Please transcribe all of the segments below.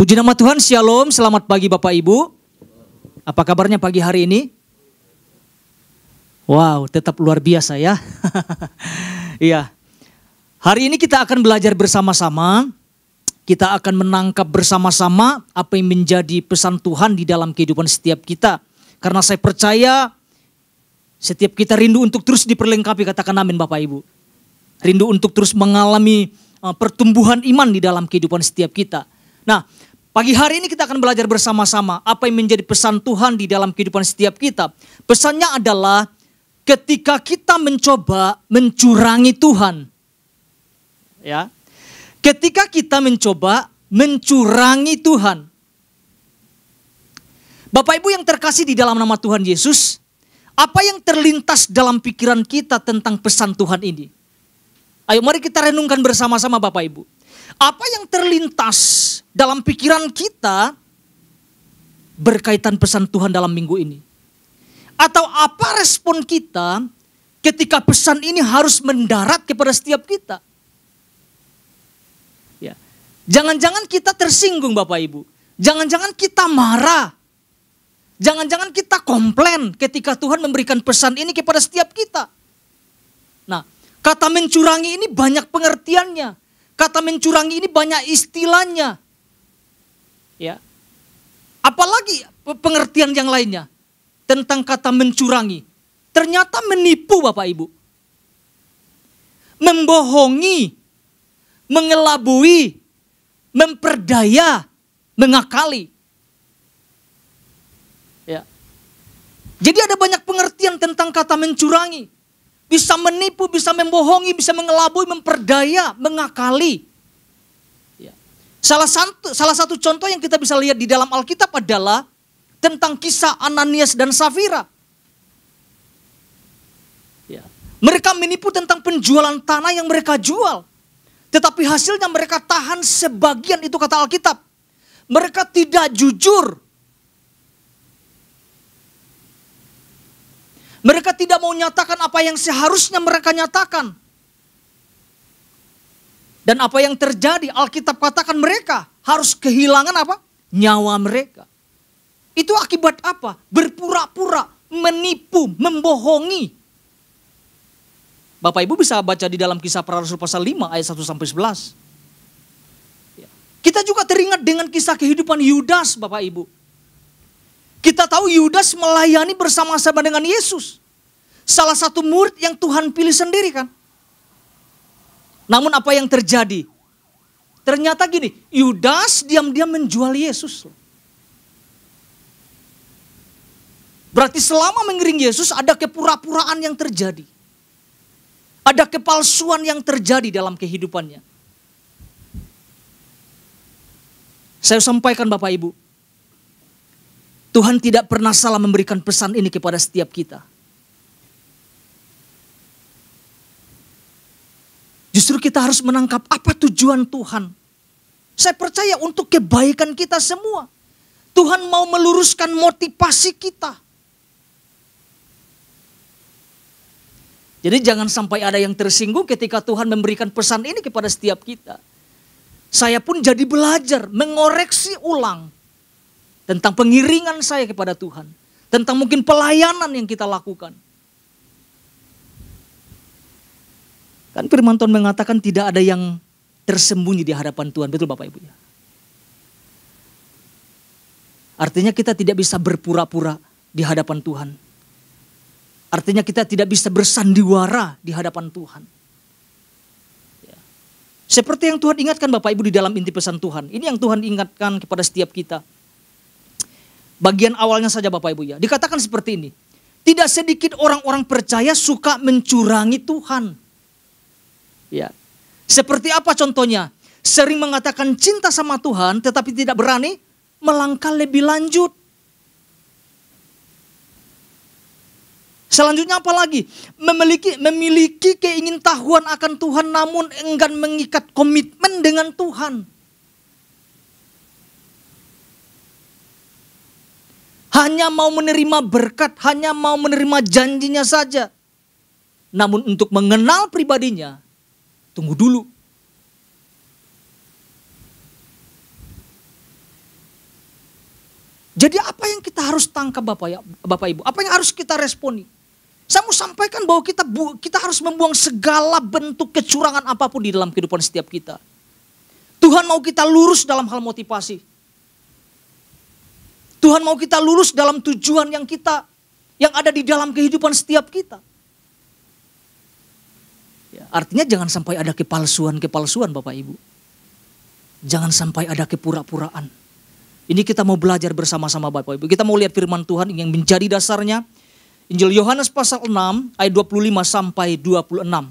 Puji nama Tuhan, Shalom, selamat pagi Bapak Ibu. Apa kabarnya pagi hari ini? Wow, tetap luar biasa ya. Iya. Hari ini kita akan belajar bersama-sama. Kita akan menangkap bersama-sama apa yang menjadi pesan Tuhan di dalam kehidupan setiap kita. Karena saya percaya setiap kita rindu untuk terus diperlengkapi, katakan amin Bapak Ibu. Rindu untuk terus mengalami pertumbuhan iman di dalam kehidupan setiap kita. Nah, pagi hari ini kita akan belajar bersama-sama apa yang menjadi pesan Tuhan di dalam kehidupan setiap kita. Pesannya adalah ketika kita mencoba mencurangi Tuhan. Ya. Ketika kita mencoba mencurangi Tuhan. Bapak Ibu yang terkasih di dalam nama Tuhan Yesus, apa yang terlintas dalam pikiran kita tentang pesan Tuhan ini? Ayo mari kita renungkan bersama-sama Bapak Ibu. Apa yang terlintas dalam pikiran kita berkaitan pesan Tuhan dalam minggu ini? Atau apa respon kita ketika pesan ini harus mendarat kepada setiap kita? Ya. Jangan-jangan kita tersinggung Bapak Ibu. Jangan-jangan kita marah. Jangan-jangan kita komplain ketika Tuhan memberikan pesan ini kepada setiap kita. Nah, kata mencurangi ini banyak pengertiannya. Kata mencurangi ini banyak istilahnya. Ya. Apalagi pengertian yang lainnya tentang kata mencurangi. Ternyata menipu Bapak Ibu. Membohongi, mengelabui, memperdaya, mengakali. Ya. Jadi ada banyak pengertian tentang kata mencurangi. Bisa menipu, bisa membohongi, bisa mengelabui, memperdaya, mengakali. Ya. Salah satu contoh yang kita bisa lihat di dalam Alkitab adalah tentang kisah Ananias dan Safira. Ya. Mereka menipu tentang penjualan tanah yang mereka jual. Tetapi hasilnya mereka tahan sebagian, itu kata Alkitab. Mereka tidak jujur. Mereka tidak mau nyatakan apa yang seharusnya mereka nyatakan. Dan apa yang terjadi, Alkitab katakan mereka harus kehilangan apa? Nyawa mereka. Itu akibat apa? Berpura-pura, menipu, membohongi. Bapak Ibu bisa baca di dalam Kisah Para Rasul pasal 5 ayat 1-11. Kita juga teringat dengan kisah kehidupan Yudas Bapak Ibu. Kita tahu Yudas melayani bersama-sama dengan Yesus. Salah satu murid yang Tuhan pilih sendiri kan. Namun apa yang terjadi? Ternyata gini, Yudas diam-diam menjual Yesus. Berarti selama mengiring Yesus ada kepura-puraan yang terjadi. Ada kepalsuan yang terjadi dalam kehidupannya. Saya sampaikan Bapak Ibu. Tuhan tidak pernah salah memberikan pesan ini kepada setiap kita. Justru kita harus menangkap apa tujuan Tuhan. Saya percaya untuk kebaikan kita semua. Tuhan mau meluruskan motivasi kita. Jadi jangan sampai ada yang tersinggung ketika Tuhan memberikan pesan ini kepada setiap kita. Saya pun jadi belajar mengoreksi ulang tentang pengiringan saya kepada Tuhan. Tentang mungkin pelayanan yang kita lakukan. Kan firman Tuhan mengatakan tidak ada yang tersembunyi di hadapan Tuhan. Betul Bapak Ibu ya? Artinya kita tidak bisa berpura-pura di hadapan Tuhan. Artinya kita tidak bisa bersandiwara di hadapan Tuhan. Ya. Seperti yang Tuhan ingatkan Bapak Ibu di dalam inti pesan Tuhan. Ini yang Tuhan ingatkan kepada setiap kita. Bagian awalnya saja Bapak Ibu ya. Dikatakan seperti ini. Tidak sedikit orang-orang percaya suka mencurangi Tuhan. Ya. Seperti apa contohnya? Sering mengatakan cinta sama Tuhan tetapi tidak berani melangkah lebih lanjut. Selanjutnya apa lagi? Memiliki keingintahuan akan Tuhan namun enggan mengikat komitmen dengan Tuhan. Hanya mau menerima berkat, hanya mau menerima janjinya saja. Namun untuk mengenal pribadinya, tunggu dulu. Jadi apa yang kita harus tangkap Bapak Ibu? Apa yang harus kita responi? Saya mau sampaikan bahwa kita harus membuang segala bentuk kecurangan apapun di dalam kehidupan setiap kita. Tuhan mau kita lurus dalam hal motivasi. Tuhan mau kita lurus dalam tujuan yang ada di dalam kehidupan setiap kita. Ya, artinya jangan sampai ada kepalsuan Bapak Ibu. Jangan sampai ada kepura-puraan. Ini kita mau belajar bersama-sama Bapak Ibu. Kita mau lihat firman Tuhan yang menjadi dasarnya. Injil Yohanes pasal 6 ayat 25 sampai 26.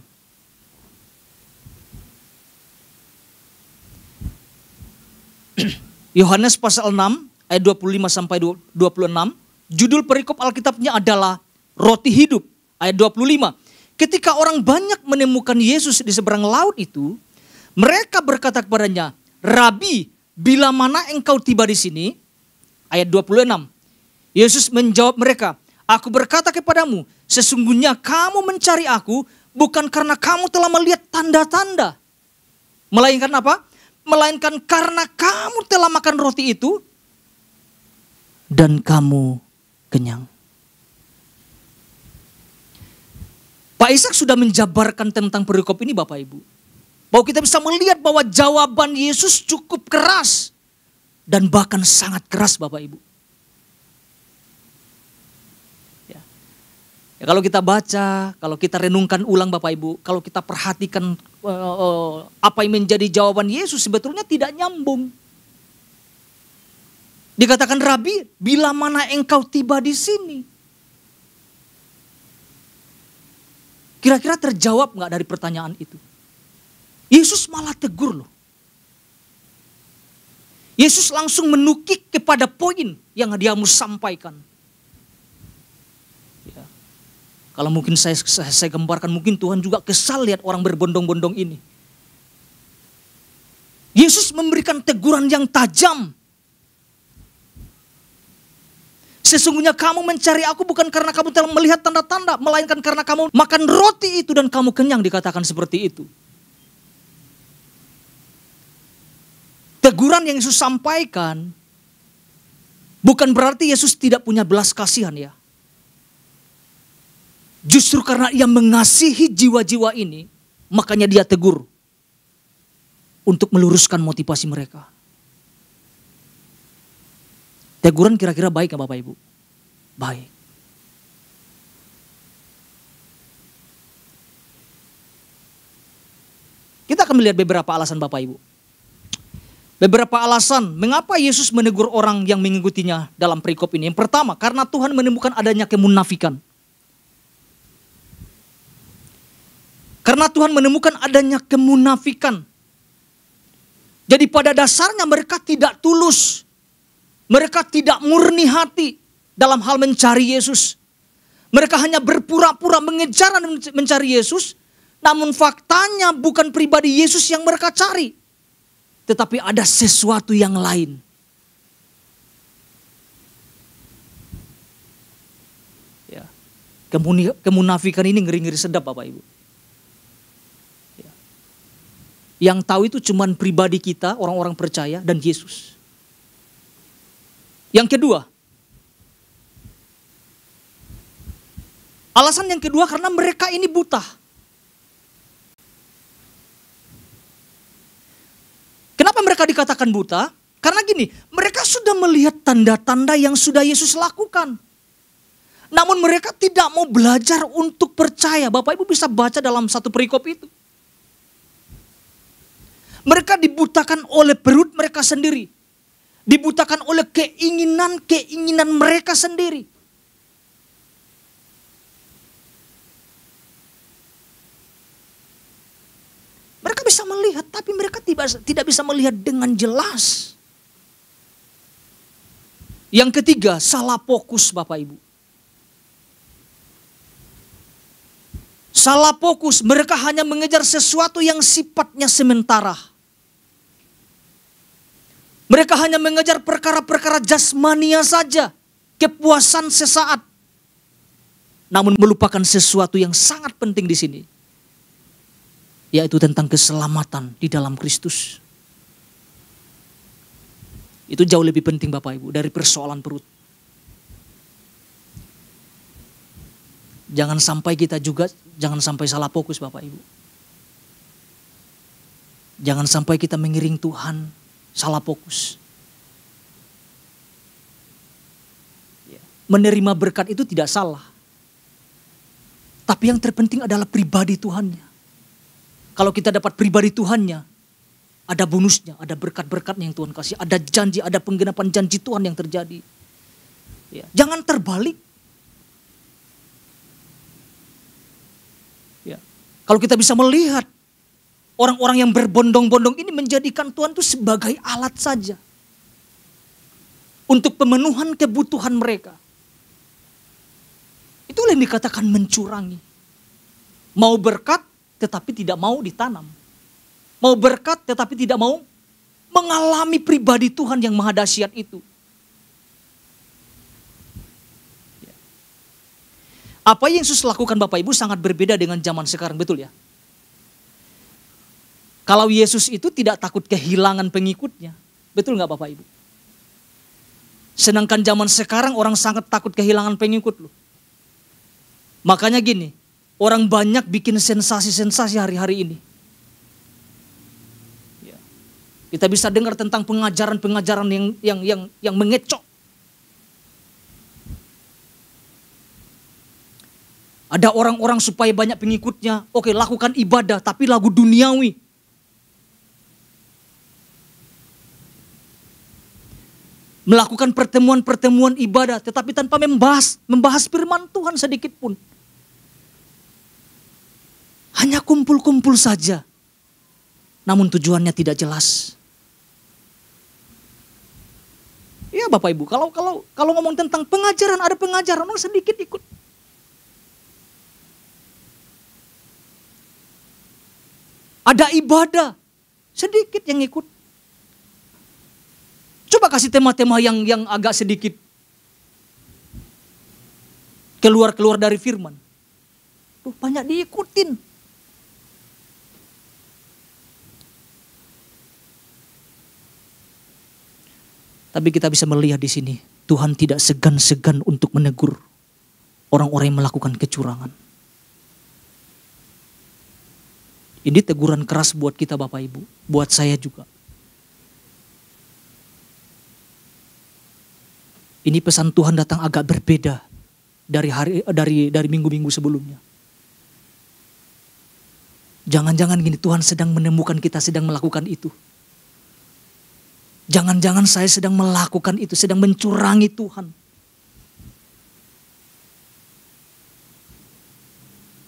Yohanes pasal 6 ayat 25 sampai 26. Judul perikop Alkitabnya adalah Roti Hidup ayat 25. Ketika orang banyak menemukan Yesus di seberang laut itu, mereka berkata kepadanya, "Rabi, bila mana engkau tiba di sini?" Ayat 26. Yesus menjawab mereka, "Aku berkata kepadamu, sesungguhnya kamu mencari aku bukan karena kamu telah melihat tanda-tanda. Melainkan apa? Melainkan karena kamu telah makan roti itu dan kamu kenyang." Pak Ishak sudah menjabarkan tentang perikop ini Bapak Ibu. Bahwa kita bisa melihat bahwa jawaban Yesus cukup keras. Dan bahkan sangat keras Bapak Ibu. Ya, kalau kita baca, kalau kita renungkan ulang Bapak Ibu, kalau kita perhatikan apa yang menjadi jawaban Yesus sebetulnya tidak nyambung. Dikatakan, "Rabi, bila mana engkau tiba di sini?" Kira-kira terjawab nggak dari pertanyaan itu? Yesus malah tegur loh. Yesus langsung menukik kepada poin yang dia mau sampaikan. Ya. Kalau mungkin saya gambarkan, mungkin Tuhan juga kesal lihat orang berbondong-bondong ini. Yesus memberikan teguran yang tajam. "Sesungguhnya kamu mencari aku bukan karena kamu telah melihat tanda-tanda, melainkan karena kamu makan roti itu dan kamu kenyang," dikatakan seperti itu. Teguran yang Yesus sampaikan bukan berarti Yesus tidak punya belas kasihan ya. Justru karena ia mengasihi jiwa-jiwa ini, makanya dia tegur untuk meluruskan motivasi mereka. Teguran kira-kira baik ya Bapak Ibu? Baik. Kita akan melihat beberapa alasan Bapak Ibu. Beberapa alasan mengapa Yesus menegur orang yang mengikutinya dalam perikop ini. Yang pertama, karena Tuhan menemukan adanya kemunafikan. Karena Tuhan menemukan adanya kemunafikan. Jadi pada dasarnya mereka tidak tulus. Mereka tidak murni hati dalam hal mencari Yesus. Mereka hanya berpura-pura mengejar dan mencari Yesus. Namun faktanya bukan pribadi Yesus yang mereka cari. Tetapi ada sesuatu yang lain. Ya. Kemunafikan ini ngeri-ngeri sedap Bapak Ibu. Ya. Yang tahu itu cuman pribadi kita, orang-orang percaya dan Yesus. Yang kedua. Alasan yang kedua karena mereka ini buta. Kenapa mereka dikatakan buta? Karena gini, mereka sudah melihat tanda-tanda yang sudah Yesus lakukan. Namun mereka tidak mau belajar untuk percaya. Bapak Ibu bisa baca dalam satu perikop itu. Mereka dibutakan oleh perut mereka sendiri. Dibutakan oleh keinginan mereka sendiri. Mereka bisa melihat, tapi mereka tidak bisa melihat dengan jelas. Yang ketiga, salah fokus Bapak Ibu. Salah fokus, mereka hanya mengejar sesuatu yang sifatnya sementara. Mereka hanya mengejar perkara-perkara jasmania saja, kepuasan sesaat. Namun melupakan sesuatu yang sangat penting di sini. Yaitu tentang keselamatan di dalam Kristus. Itu jauh lebih penting Bapak Ibu dari persoalan perut. Jangan sampai salah fokus Bapak Ibu. Jangan sampai kita mengiring Tuhan salah fokus. Menerima berkat itu tidak salah. Tapi yang terpenting adalah pribadi Tuhannya. Kalau kita dapat pribadi Tuhannya, ada bonusnya, ada berkat-berkatnya yang Tuhan kasih. Ada janji, ada penggenapan janji Tuhan yang terjadi. Ya, jangan terbalik. Ya. Kalau kita bisa melihat orang-orang yang berbondong-bondong ini menjadikan Tuhan itu sebagai alat saja. Untuk pemenuhan kebutuhan mereka. Itulah yang dikatakan mencurangi. Mau berkat tetapi tidak mau ditanam. Mau berkat tetapi tidak mau mengalami pribadi Tuhan yang maha dahsyat itu. Apa yang Yesus lakukan Bapak Ibu sangat berbeda dengan zaman sekarang, betul ya? Kalau Yesus itu tidak takut kehilangan pengikutnya, betul nggak Bapak Ibu? Sedangkan zaman sekarang orang sangat takut kehilangan pengikut loh. Makanya gini, orang banyak bikin sensasi-sensasi hari-hari ini. Kita bisa dengar tentang pengajaran-pengajaran yang mengecok. Ada orang-orang supaya banyak pengikutnya, oke lakukan ibadah tapi lagu duniawi. Melakukan pertemuan-pertemuan ibadah tetapi tanpa membahas firman Tuhan sedikit pun. Hanya kumpul-kumpul saja. Namun tujuannya tidak jelas. Ya Bapak Ibu, kalau ngomong tentang pengajaran, ada pengajaran, orang sedikit ikut. Ada ibadah, sedikit yang ikut. Coba kasih tema-tema yang agak sedikit keluar dari firman. Tuh banyak diikutin. Tapi kita bisa melihat di sini, Tuhan tidak segan-segan untuk menegur orang-orang yang melakukan kecurangan. Ini teguran keras buat kita Bapak Ibu, buat saya juga. Ini pesan Tuhan datang agak berbeda dari minggu-minggu sebelumnya. Jangan-jangan gini, Tuhan sedang menemukan kita sedang melakukan itu. Jangan-jangan saya sedang melakukan itu, sedang mencurangi Tuhan.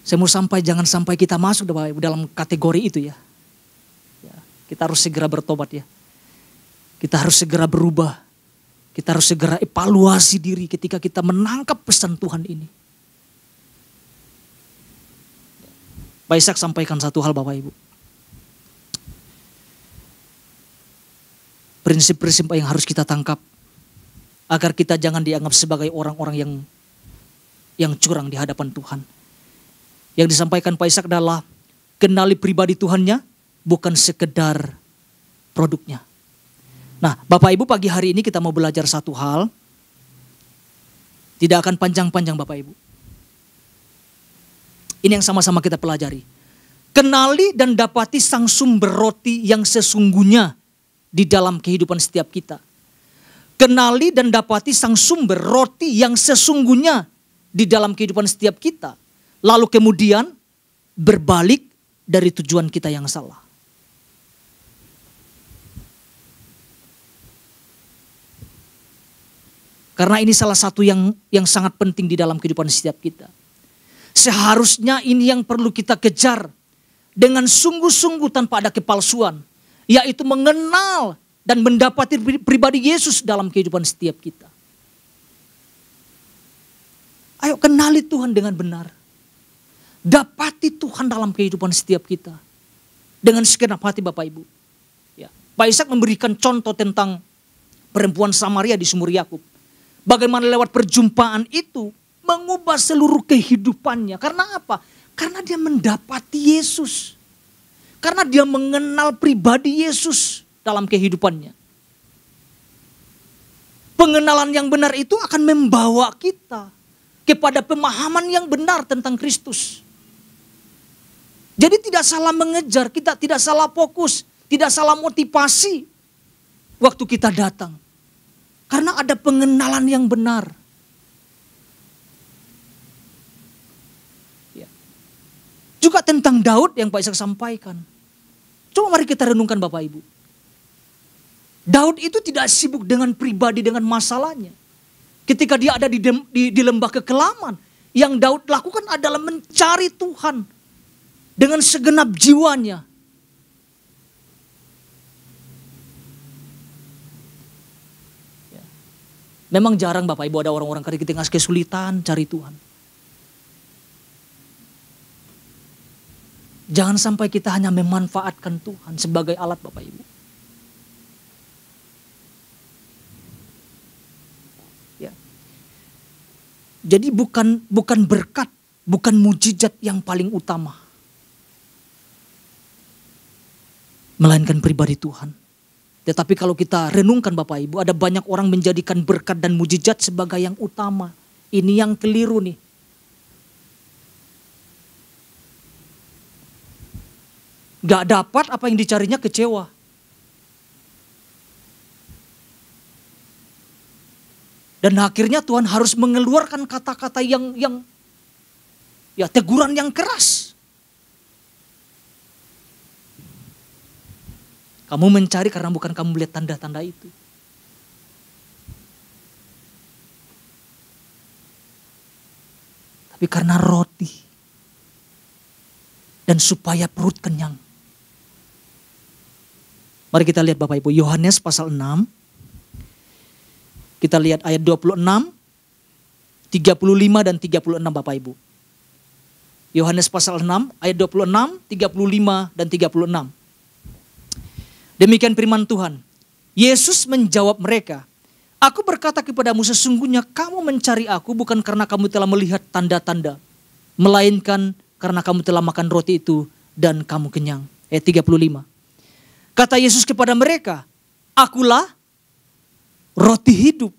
Saya mau jangan sampai kita masuk dalam kategori itu ya. Kita harus segera bertobat ya. Kita harus segera berubah. Kita harus segera evaluasi diri ketika kita menangkap pesan Tuhan ini. Pak Ishak sampaikan satu hal Bapak Ibu. Prinsip-prinsip yang harus kita tangkap agar kita jangan dianggap sebagai orang-orang yang curang di hadapan Tuhan. Yang disampaikan Pak Ishak adalah kenali pribadi Tuhannya, bukan sekedar produknya. Nah, Bapak Ibu pagi hari ini kita mau belajar satu hal. Tidak akan panjang-panjang Bapak Ibu. Ini yang sama-sama kita pelajari. Kenali dan dapati sang sumber roti yang sesungguhnya di dalam kehidupan setiap kita. Kenali dan dapati sang sumber roti yang sesungguhnya di dalam kehidupan setiap kita. Lalu kemudian berbalik dari tujuan kita yang salah. Karena ini salah satu yang sangat penting di dalam kehidupan setiap kita. Seharusnya ini yang perlu kita kejar dengan sungguh-sungguh tanpa ada kepalsuan. Yaitu mengenal dan mendapati pribadi Yesus dalam kehidupan setiap kita. Ayo kenali Tuhan dengan benar. Dapati Tuhan dalam kehidupan setiap kita. Dengan segenap hati Bapak Ibu. Ya. Pak Ishak memberikan contoh tentang perempuan Samaria di sumur Yakub. Bagaimana lewat perjumpaan itu mengubah seluruh kehidupannya. Karena apa? Karena dia mendapati Yesus. Karena dia mengenal pribadi Yesus dalam kehidupannya. Pengenalan yang benar itu akan membawa kita kepada pemahaman yang benar tentang Kristus. Jadi tidak salah mengejar, kita tidak salah fokus, tidak salah motivasi waktu kita datang. Karena ada pengenalan yang benar. Ya. Juga tentang Daud yang Pak Ishak sampaikan. Coba mari kita renungkan Bapak Ibu. Daud itu tidak sibuk dengan pribadi, dengan masalahnya. Ketika dia ada di lembah kekelaman, yang Daud lakukan adalah mencari Tuhan dengan segenap jiwanya. Memang jarang Bapak Ibu ada orang-orang ketika kesulitan cari Tuhan. Jangan sampai kita hanya memanfaatkan Tuhan sebagai alat Bapak Ibu. Ya. Jadi bukan berkat, bukan mujizat yang paling utama. Melainkan pribadi Tuhan. Tetapi kalau kita renungkan Bapak Ibu, ada banyak orang menjadikan berkat dan mujizat sebagai yang utama. Ini yang keliru nih. Gak dapat apa yang dicarinya, kecewa. Dan akhirnya Tuhan harus mengeluarkan kata-kata yang ya teguran yang keras. Kamu mencari karena bukan kamu melihat tanda-tanda itu. Tapi karena roti. Dan supaya perut kenyang. Mari kita lihat Bapak Ibu, Yohanes pasal 6. Kita lihat ayat 26, 35 dan 36 Bapak Ibu. Yohanes pasal 6 ayat 26, 35 dan 36. Demikian firman Tuhan. Yesus menjawab mereka, aku berkata kepadamu sesungguhnya kamu mencari aku bukan karena kamu telah melihat tanda-tanda. Melainkan karena kamu telah makan roti itu dan kamu kenyang. Ayat 35. Kata Yesus kepada mereka, akulah roti hidup.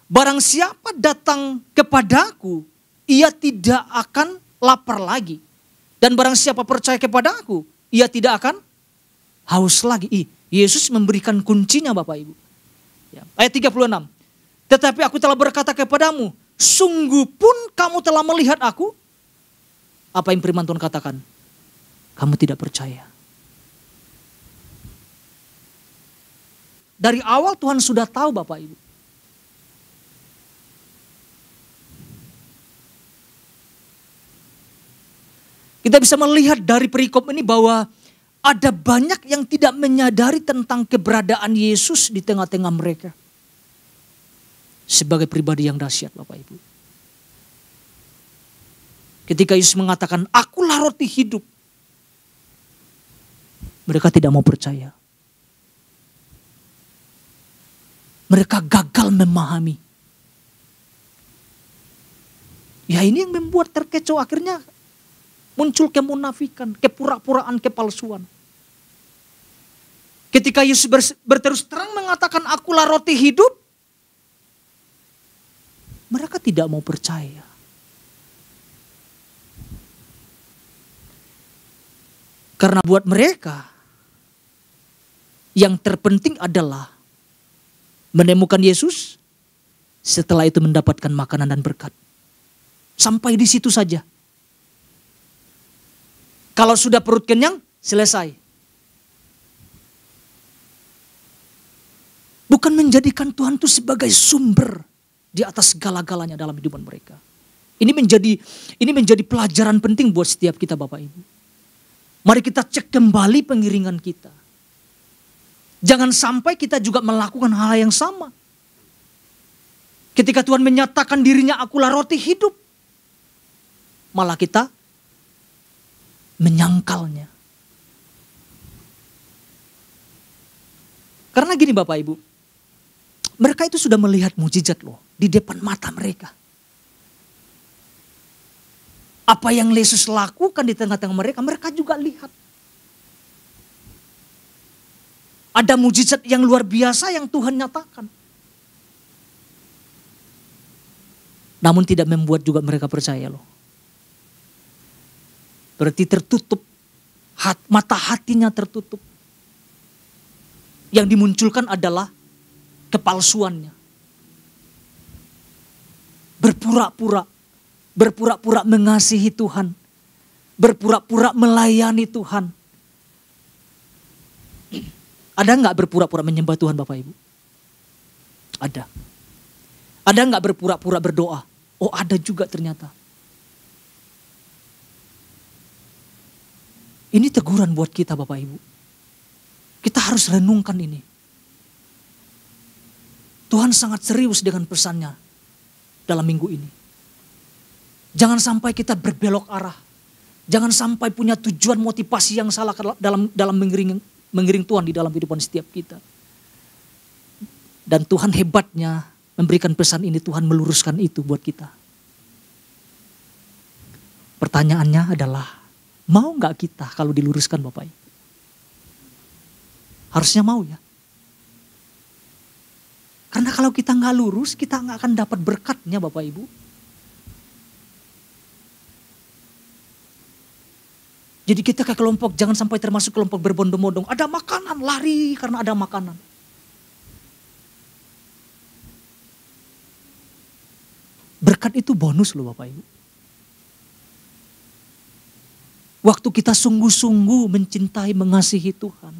Barang siapa datang kepadaku, ia tidak akan lapar lagi. Dan barang siapa percaya kepada aku, ia tidak akan haus lagi. Yesus memberikan kuncinya Bapak Ibu. Ya. Ayat 36. Tetapi aku telah berkata kepadamu, sungguh pun kamu telah melihat aku. Apa yang firman Tuhan katakan? Kamu tidak percaya. Dari awal Tuhan sudah tahu Bapak Ibu. Kita bisa melihat dari perikop ini bahwa ada banyak yang tidak menyadari tentang keberadaan Yesus di tengah-tengah mereka. Sebagai pribadi yang dahsyat Bapak Ibu. Ketika Yesus mengatakan, akulah roti hidup. Mereka tidak mau percaya. Mereka gagal memahami. Ya ini yang membuat terkecoh, akhirnya muncul kemunafikan, kepura-puraan, kepalsuan. Ketika Yesus berterus terang mengatakan akulah roti hidup, mereka tidak mau percaya. Karena buat mereka, yang terpenting adalah menemukan Yesus, setelah itu mendapatkan makanan dan berkat. Sampai di situ saja. Kalau sudah perut kenyang, selesai. Bukan menjadikan Tuhan itu sebagai sumber di atas segala-galanya dalam hidupan mereka. Ini menjadi pelajaran penting buat setiap kita Bapak Ibu. Mari kita cek kembali pengiringan kita. Jangan sampai kita juga melakukan hal yang sama. Ketika Tuhan menyatakan dirinya akulah roti hidup, malah kita menyangkalnya. Karena gini Bapak Ibu, mereka itu sudah melihat mujizat loh di depan mata mereka. Apa yang Yesus lakukan di tengah-tengah mereka, mereka juga lihat. Ada mujizat yang luar biasa yang Tuhan nyatakan. Namun tidak membuat juga mereka percaya loh. Berarti tertutup, mata hatinya tertutup. Yang dimunculkan adalah kepalsuannya. Berpura-pura mengasihi Tuhan. Berpura-pura melayani Tuhan. Ada nggak berpura-pura menyembah Tuhan Bapak Ibu? Ada. Ada nggak berpura-pura berdoa? Oh ada juga ternyata. Ini teguran buat kita Bapak Ibu. Kita harus renungkan ini. Tuhan sangat serius dengan pesannya dalam minggu ini. Jangan sampai kita berbelok arah. Jangan sampai punya tujuan motivasi yang salah dalam mengiring Tuhan di dalam kehidupan setiap kita. Dan Tuhan hebatnya memberikan pesan ini, Tuhan meluruskan itu buat kita. Pertanyaannya adalah, mau gak kita kalau diluruskan Bapak Ibu? Harusnya mau ya. Karena kalau kita gak lurus, kita gak akan dapat berkatnya Bapak Ibu. Jadi kita ke kelompok, jangan sampai termasuk kelompok berbondong-bondong. Ada makanan, lari karena ada makanan. Berkat itu bonus loh Bapak Ibu. Waktu kita sungguh-sungguh mencintai, mengasihi Tuhan.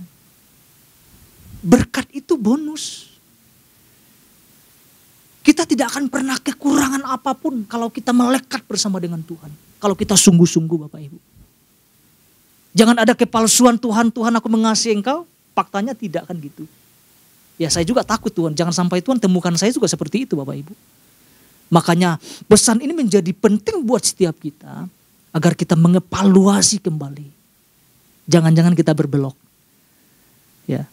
Berkat itu bonus. Kita tidak akan pernah kekurangan apapun kalau kita melekat bersama dengan Tuhan. Kalau kita sungguh-sungguh Bapak Ibu. Jangan ada kepalsuan Tuhan aku mengasihi engkau. Faktanya tidak kan gitu. Ya saya juga takut Tuhan. Jangan sampai Tuhan temukan saya juga seperti itu Bapak Ibu. Makanya pesan ini menjadi penting buat setiap kita. Agar kita mengevaluasi kembali. Jangan-jangan kita berbelok. Ya.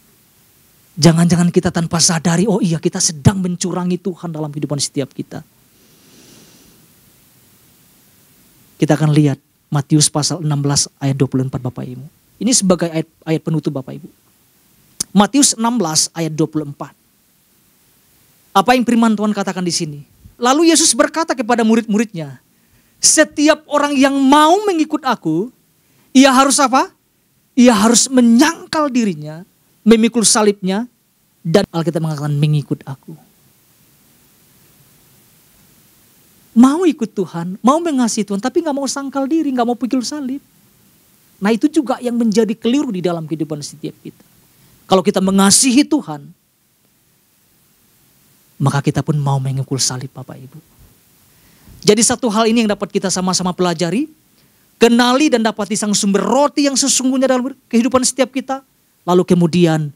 Jangan-jangan kita tanpa sadari, oh iya kita sedang mencurangi Tuhan dalam kehidupan setiap kita. Kita akan lihat Matius pasal 16 ayat 24 Bapak Ibu. Ini sebagai ayat penutup Bapak Ibu. Matius 16 ayat 24. Apa yang firman Tuhan katakan di sini? Lalu Yesus berkata kepada murid-muridnya, setiap orang yang mau mengikut aku, ia harus apa? Ia harus menyangkal dirinya, memikul salibnya, dan Alkitab mengatakan mengikut aku. Mau ikut Tuhan, mau mengasihi Tuhan, tapi gak mau sangkal diri, gak mau pikul salib. Nah itu juga yang menjadi keliru di dalam kehidupan setiap kita. Kalau kita mengasihi Tuhan, maka kita pun mau mengikul salib Bapak Ibu. Jadi satu hal ini yang dapat kita sama-sama pelajari. Kenali dan dapati sang sumber roti yang sesungguhnya dalam kehidupan setiap kita. Lalu kemudian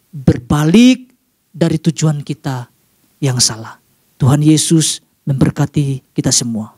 berbalik dari tujuan kita yang salah. Tuhan Yesus memberkati kita semua.